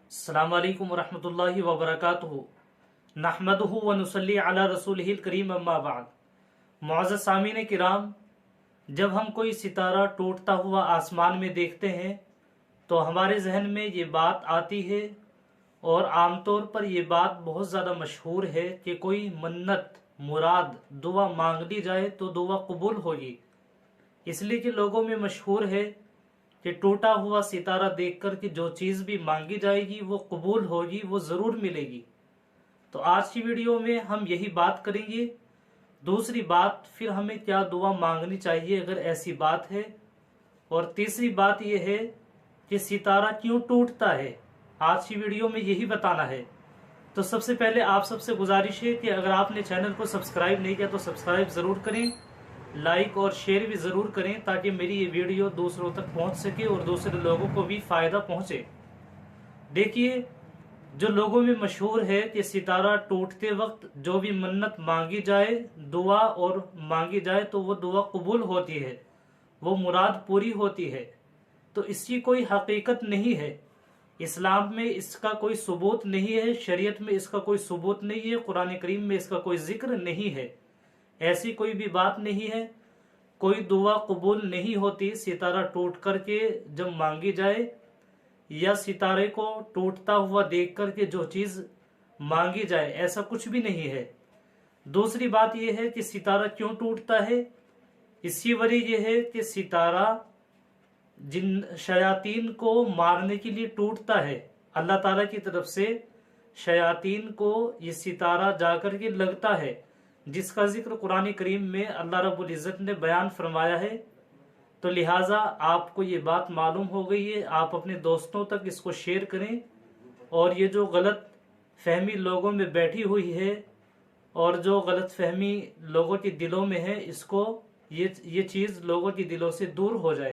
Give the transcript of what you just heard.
अस्सलाम वालेकुम वरहमतुल्लाहि वबरकातुहू नहमदुहु व नुसल्ली अला रसूलिहिल करीम अम्मा बाद। मुअज़्ज़ज़ सामीन किराम, जब हम कोई सितारा टूटता हुआ आसमान में देखते हैं तो हमारे जहन में ये बात आती है और आमतौर पर ये बात बहुत ज़्यादा मशहूर है कि कोई मन्नत मुराद दुआ मांग ली जाए तो दुआ कबूल होगी। इसलिए कि लोगों में मशहूर है कि टूटा हुआ सितारा देखकर कि जो चीज़ भी मांगी जाएगी वो कबूल होगी, वो ज़रूर मिलेगी। तो आज की वीडियो में हम यही बात करेंगे। दूसरी बात, फिर हमें क्या दुआ मांगनी चाहिए अगर ऐसी बात है। और तीसरी बात यह है कि सितारा क्यों टूटता है, आज की वीडियो में यही बताना है। तो सबसे पहले आप सबसे गुजारिश है कि अगर आपने चैनल को सब्सक्राइब नहीं किया तो सब्सक्राइब ज़रूर करें, लाइक और शेयर भी ज़रूर करें ताकि मेरी ये वीडियो दूसरों तक पहुंच सके और दूसरे लोगों को भी फ़ायदा पहुंचे। देखिए, जो लोगों में मशहूर है कि सितारा टूटते वक्त जो भी मन्नत मांगी जाए, दुआ और मांगी जाए तो वो दुआ कबूल होती है, वो मुराद पूरी होती है। तो इसकी कोई हकीकत नहीं है, इस्लाम में इसका कोई सबूत नहीं है, शरीयत में इसका कोई सबूत नहीं है, कुरान करीम में इसका कोई जिक्र नहीं है। ऐसी कोई भी बात नहीं है, कोई दुआ कबूल नहीं होती सितारा टूट करके जब मांगी जाए, या सितारे को टूटता हुआ देख करके जो चीज़ मांगी जाए, ऐसा कुछ भी नहीं है। दूसरी बात यह है कि सितारा क्यों टूटता है। इसकी वजह यह है कि सितारा जिन शयातीन को मारने के लिए टूटता है। अल्लाह ताला की तरफ से शयातीन को ये सितारा जाकर के लगता है, जिसका जिक्र कुरान करीम में अल्लाह रब्बुल इज़्ज़त ने बयान फरमाया है। तो लिहाजा आपको ये बात मालूम हो गई है, आप अपने दोस्तों तक इसको शेयर करें। और ये जो गलत फहमी लोगों में बैठी हुई है और जो गलत फहमी लोगों के दिलों में है, इसको ये चीज़ लोगों के दिलों से दूर हो जाए।